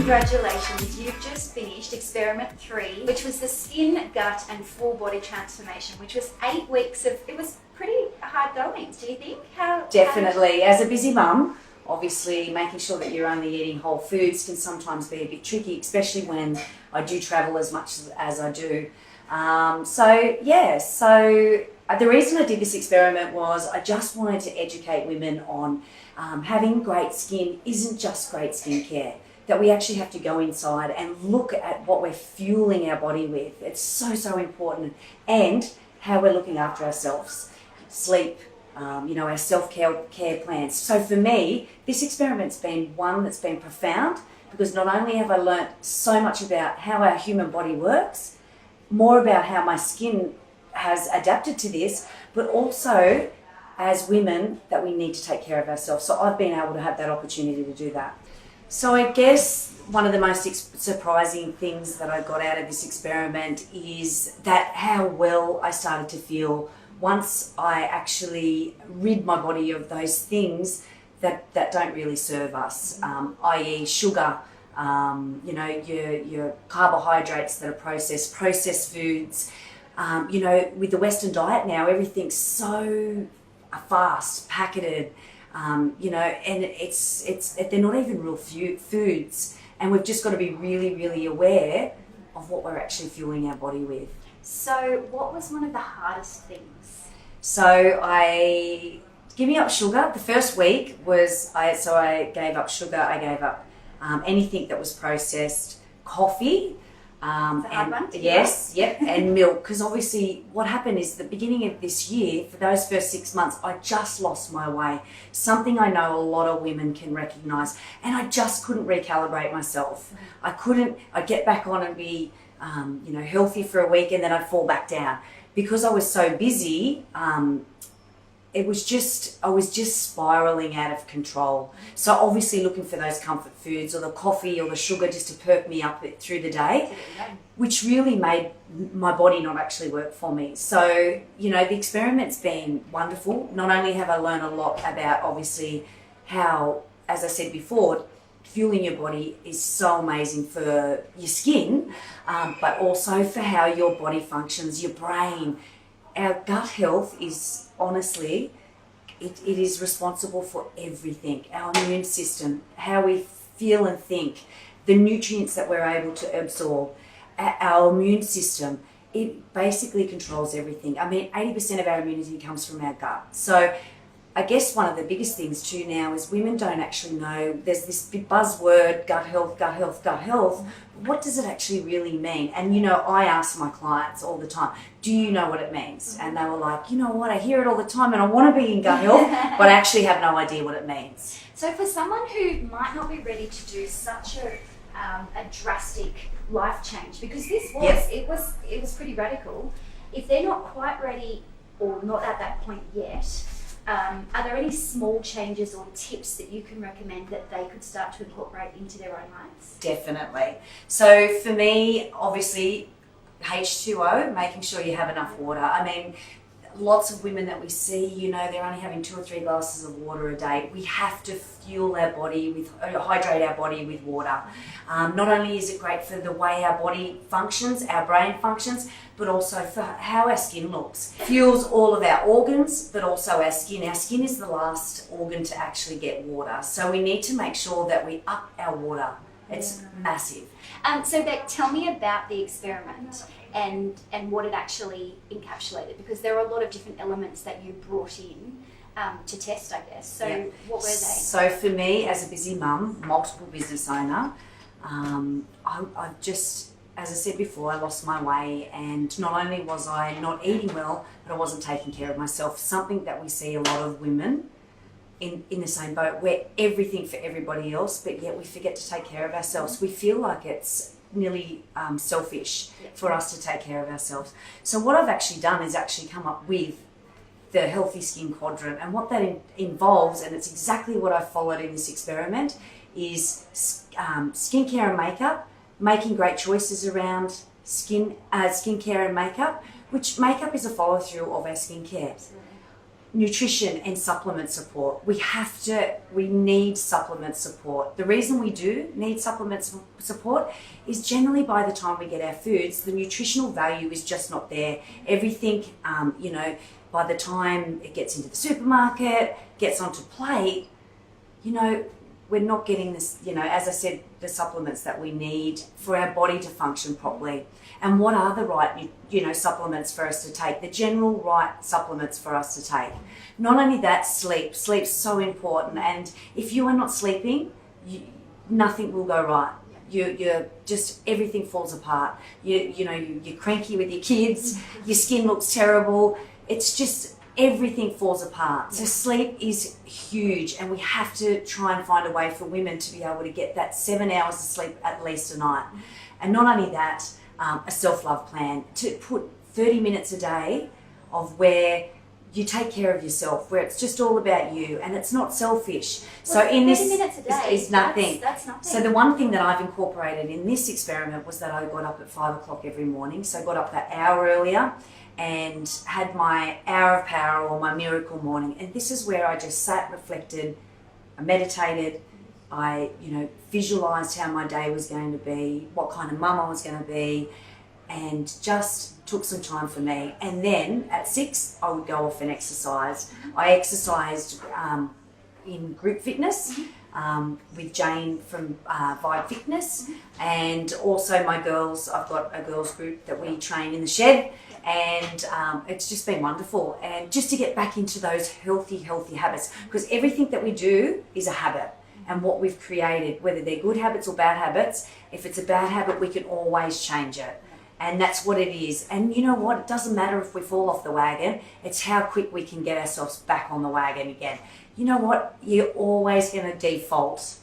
Congratulations, you've just finished experiment 3, which was the skin, gut and full body transformation, which was 8 weeks of, it was pretty hard going, do you think? Definitely. As a busy mum, obviously making sure that you're only eating whole foods can sometimes be a bit tricky, especially when I do travel as much as I do. So the reason I did this experiment was I just wanted to educate women on having great skin isn't just great skincare, that we actually have to go inside and look at what we're fueling our body with. It's so important, and how we're looking after ourselves, sleep, our self-care plans. So for me, this experiment's been one that's been profound, because not only have I learnt so much about how our human body works, more about how my skin has adapted to this, but also as women that we need to take care of ourselves. So I've been able to have that opportunity to do that. So I guess one of the most surprising things that I got out of this experiment is that how well I started to feel once I actually rid my body of those things that don't really serve us, i.e. sugar, your carbohydrates that are processed foods. With the Western diet now, everything's so fast, packeted, and they're not even real foods. And we've just got to be really, really aware of what we're actually fueling our body with. So what was one of the hardest things? So giving up sugar, the first week was, I gave up sugar, I gave up anything that was processed, coffee, and milk, because obviously what happened is the beginning of this year, for those first 6 months, I just lost my way. Something I know a lot of women can recognise, and I just couldn't recalibrate myself. I'd get back on and be healthy for a week, and then I'd fall back down because I was so busy. I was just spiraling out of control. So obviously looking for those comfort foods, or the coffee or the sugar, just to perk me up through the day, which really made my body not actually work for me. So, the experiment's been wonderful. Not only have I learned a lot about obviously how, as I said before, fueling your body is so amazing for your skin, but also for how your body functions, your brain. Our gut health is honestly, it is responsible for everything. Our immune system, how we feel and think, the nutrients that we're able to absorb, our immune system, it basically controls everything. I mean, 80% of our immunity comes from our gut. So I guess one of the biggest things too now is women don't actually know, there's this big buzzword, gut health. What does it actually really mean? And I ask my clients all the time, do you know what it means? And they were like, you know what, I hear it all the time and I want to be in gut health, but I actually have no idea what it means. So for someone who might not be ready to do such a drastic life change, because this was, it was pretty radical, if they're not quite ready or not at that point yet, are there any small changes or tips that you can recommend that they could start to incorporate into their own lives? Definitely. So for me, obviously, H2O, making sure you have enough water. I mean, lots of women that we see, they're only having 2 or 3 glasses of water a day. We have to fuel our body hydrate our body with water. Not only is it great for the way our body functions, our brain functions, but also for how our skin looks. It fuels all of our organs, but also our skin. Our skin is the last organ to actually get water. So we need to make sure that we up our water. It's massive. So Beck, tell me about the experiment and what it actually encapsulated, because there are a lot of different elements that you brought in to test, I guess. So what were they? So for me, as a busy mum, multiple business owner, I've just, as I said before, I lost my way, and not only was I not eating well, but I wasn't taking care of myself. Something that we see a lot of women in the same boat. We're everything for everybody else, but yet we forget to take care of ourselves. We feel like it's nearly selfish for us to take care of ourselves. So what I've actually done is actually come up with the Healthy Skin Quadrant, and what that involves, and it's exactly what I followed in this experiment, is skincare and makeup, making great choices around skincare and makeup, which makeup is a follow-through of our skincare. nutrition and supplement support. We need supplement support. The reason we do need supplement support is generally by the time we get our foods, the nutritional value is just not there. Everything, by the time it gets into the supermarket, gets onto plate, we're not getting this, as I said, the supplements that we need for our body to function properly. And what are the right, supplements for us to take? The general right supplements for us to take. Not only that, sleep. Sleep's so important. And if you are not sleeping, nothing will go right. You're just, everything falls apart. You're cranky with your kids. Your skin looks terrible. It's just, everything falls apart. So sleep is huge, and we have to try and find a way for women to be able to get that 7 hours of sleep at least a night. And not only that, a self-love plan to put 30 minutes a day of where you take care of yourself, where it's just all about you and it's not selfish. Well, so in 30 this minutes a day is nothing. That's nothing. So the one thing that I've incorporated in this experiment was that I got up at 5 o'clock every morning. So I got up that hour earlier and had my hour of power or my miracle morning. And this is where I just sat, reflected, I meditated, I, visualized how my day was going to be, what kind of mum I was going to be, and just took some time for me. And then at 6, I would go off and exercise. I exercised in group fitness with Jane from Vibe Fitness, and also my girls. I've got a girls group that we train in the shed, and it's just been wonderful. And just to get back into those healthy habits, because everything that we do is a habit. And what we've created, whether they're good habits or bad habits, if it's a bad habit, we can always change it. And that's what it is. And you know what? It doesn't matter if we fall off the wagon. It's how quick we can get ourselves back on the wagon again. You know what? You're always going to default,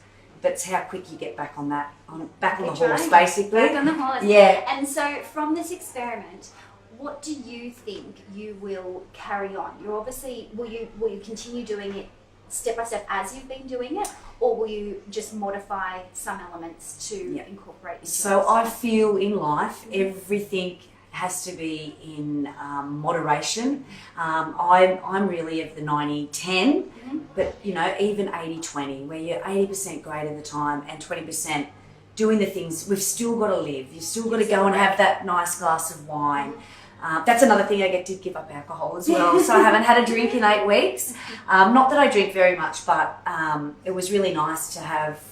but it's how quick you get back on that, back on the horse, basically. Back on the horse. Yeah. And so from this experiment, what do you think you will carry on? You're obviously, will you continue doing it step by step as you've been doing it, or will you just modify some elements to incorporate into So yours? I feel in life everything has to be in moderation. I'm really of the 90-10, but even 80-20, where you're 80% great at the time and 20% doing the things. We've still got to live. You've still got to go and have that nice glass of wine. That's another thing. I get to give up alcohol as well. So I haven't had a drink in 8 weeks. Not that I drink very much, but it was really nice to have,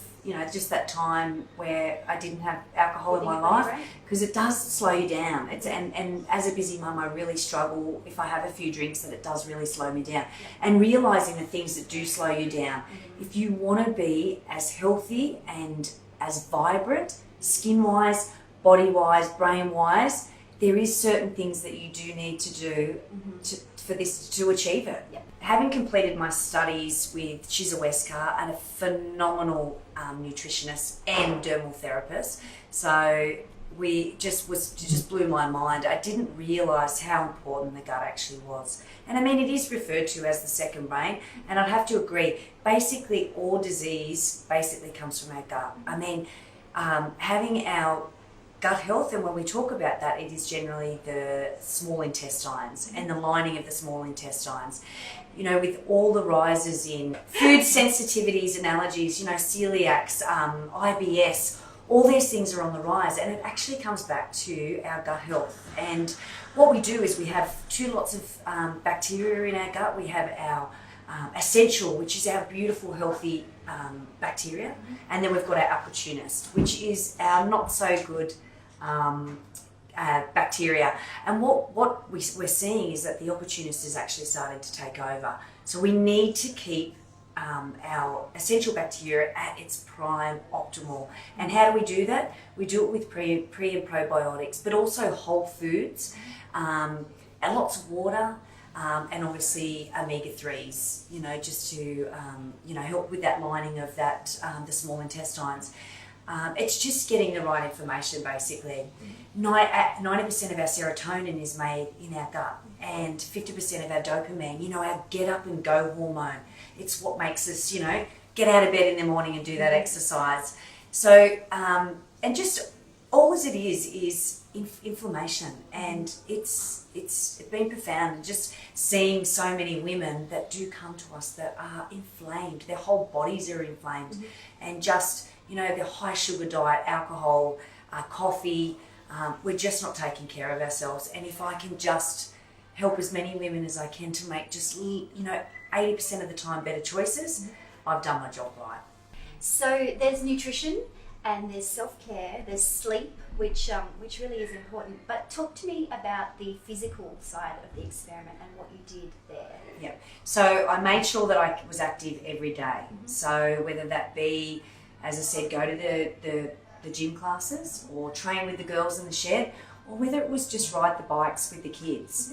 just that time where I didn't have alcohol in my life, because it does slow you down. And as a busy mum, I really struggle if I have a few drinks, that it does really slow me down. And realising the things that do slow you down. If you want to be as healthy and as vibrant, skin-wise, body-wise, brain-wise, there is certain things that you do need to do to achieve it. Yep. Having completed my studies with Shiza Wesker, and a phenomenal nutritionist and dermal therapist, so we just blew my mind. I didn't realise how important the gut actually was. And I mean, it is referred to as the second brain, and I'd have to agree. Basically, all disease basically comes from our gut. I mean, having our gut health, and when we talk about that, it is generally the small intestines and the lining of the small intestines. With all the rises in food sensitivities and allergies, celiacs, IBS, all these things are on the rise, and it actually comes back to our gut health. And what we do is we have two lots of bacteria in our gut. We have our essential, which is our beautiful, healthy bacteria, and then we've got our opportunist, which is our not so good bacteria. And what we're seeing is that the opportunist is actually starting to take over. So we need to keep our essential bacteria at its prime optimal. And how do we do that? We do it with pre and probiotics, but also whole foods, and lots of water, and obviously omega-3s, just to help with that lining of that the small intestines. It's just getting the right information, basically. 90% of our serotonin is made in our gut, and 50% of our dopamine, our get up and go hormone. It's what makes us, get out of bed in the morning and do that exercise. So, and just all as it is inflammation, and it's been profound. Just seeing so many women that do come to us that are inflamed, their whole bodies are inflamed, and just the high sugar diet, alcohol, coffee, we're just not taking care of ourselves. And if I can just help as many women as I can to make just 80% of the time better choices, I've done my job right. So there's nutrition and there's self-care, there's sleep, which really is important. But talk to me about the physical side of the experiment and what you did there. Yeah. So I made sure that I was active every day. So whether that be, as I said, go to the gym classes or train with the girls in the shed, or whether it was just ride the bikes with the kids.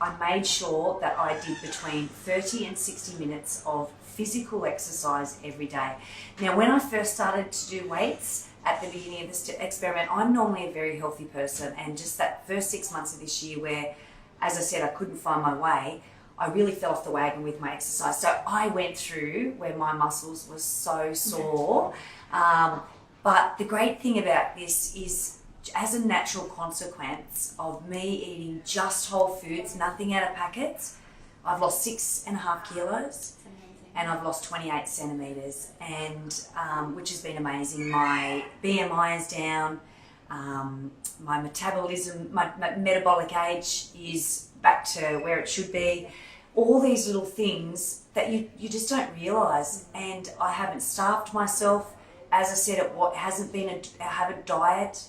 I made sure that I did between 30 and 60 minutes of physical exercise every day. Now, when I first started to do weights at the beginning of this experiment, I'm normally a very healthy person, and just that first 6 months of this year where, as I said, I couldn't find my way, I really fell off the wagon with my exercise. So I went through where my muscles were so sore. But the great thing about this is, as a natural consequence of me eating just whole foods, nothing out of packets, I've lost 6.5 kilos and I've lost 28 centimetres, and which has been amazing. My BMI is down, my metabolism, my metabolic age is back to where it should be. All these little things that you just don't realise, and I haven't starved myself. As I said, it hasn't been a diet.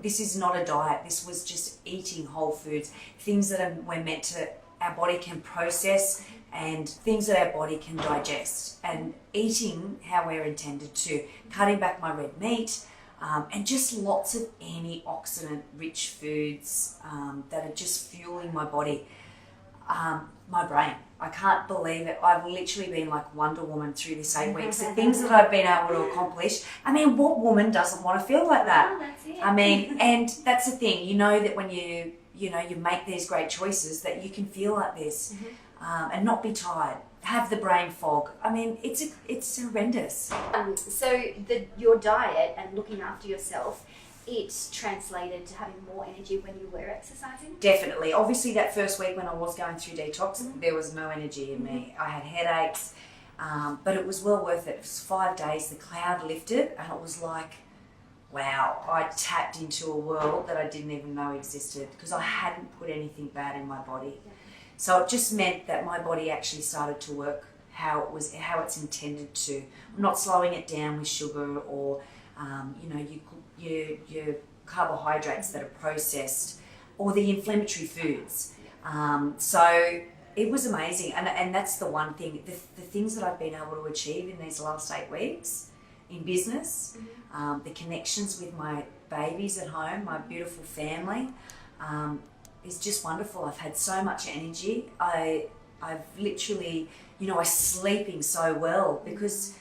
This is not a diet. This was just eating whole foods, things that we're meant to, our body can process, and things that our body can digest, and eating how we're intended to, cutting back my red meat, and just lots of antioxidant-rich foods that are just fueling my body. My brain. I can't believe it. I've literally been like Wonder Woman through this 8 weeks. The things that I've been able to accomplish. I mean, what woman doesn't want to feel like that? Oh, that's it. I mean, and that's the thing. That when you make these great choices, that you can feel like this, and not be tired. Have the brain fog. I mean, it's horrendous. So your diet and looking after yourself, it translated to having more energy when you were exercising? Definitely. Obviously, that first week when I was going through detox, there was no energy in me. I had headaches, but it was well worth it. It was 5 days, the cloud lifted, and it was like, wow, I tapped into a world that I didn't even know existed because I hadn't put anything bad in my body. So it just meant that my body actually started to work how it's intended to. I'm not slowing it down with sugar or your carbohydrates that are processed, or the inflammatory foods. So it was amazing, and that's the one thing, the things that I've been able to achieve in these last 8 weeks in business, the connections with my babies at home, my beautiful family, is just wonderful. I've had so much energy. I've literally, I'm sleeping so well because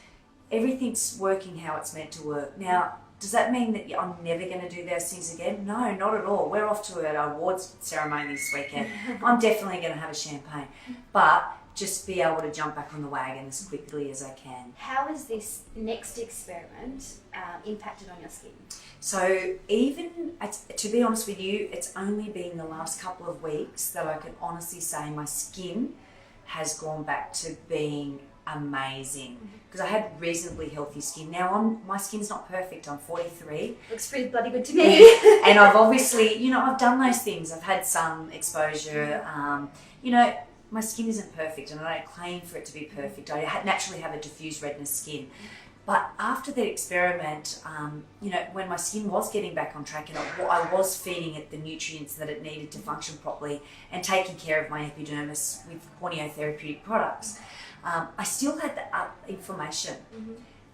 everything's working how it's meant to work. Now, does that mean that I'm never going to do those things again? No, not at all. We're off to an awards ceremony this weekend. I'm definitely going to have a champagne, but just be able to jump back on the wagon as quickly as I can. How has this next experiment impacted on your skin? So even, to be honest with you, it's only been the last couple of weeks that I can honestly say my skin has gone back to being amazing, because I had reasonably healthy skin. Now my skin's not perfect. I'm 43. Looks pretty bloody good to me. And I've obviously, I've done those things. I've had sun exposure. My skin isn't perfect, and I don't claim for it to be perfect. I naturally have a diffuse redness skin. But after the experiment, when my skin was getting back on track and I was feeding it the nutrients that it needed to function properly and taking care of my epidermis with horneotherapeutic products, I still had the inflammation.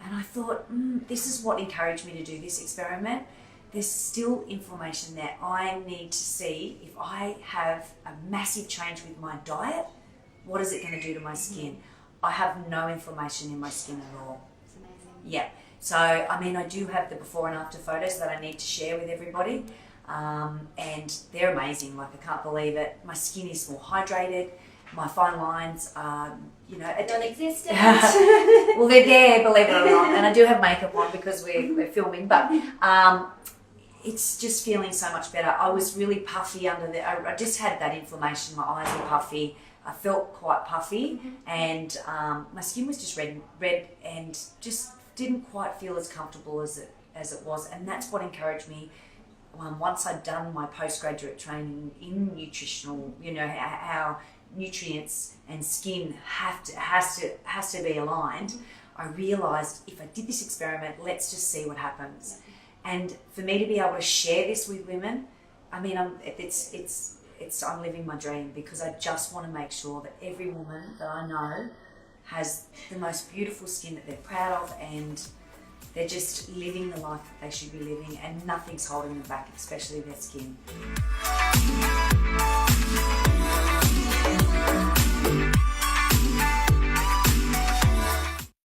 And I thought, this is what encouraged me to do this experiment. There's still inflammation there. I need to see if I have a massive change with my diet, what is it going to do to my skin? I have no inflammation in my skin at all. It's amazing. Yeah. So, I do have the before and after photos that I need to share with everybody. And they're amazing. Like, I can't believe it. My skin is more hydrated. My fine lines are, non-existent. Well, they're there, believe it or not. And I do have makeup on because we're filming. But it's just feeling so much better. I was really puffy under the, I just had that inflammation, my eyes were puffy, I felt quite puffy, and my skin was just red and just didn't quite feel as comfortable as it was, and that's what encouraged me. Once I'd done my postgraduate training in nutritional, how nutrients and skin has to be aligned, I realised if I did this experiment, let's just see what happens. And for me to be able to share this with women, I mean, I'm living my dream, because I just want to make sure that every woman that I know has the most beautiful skin that they're proud of, and they're just living the life that they should be living, and nothing's holding them back, especially their skin.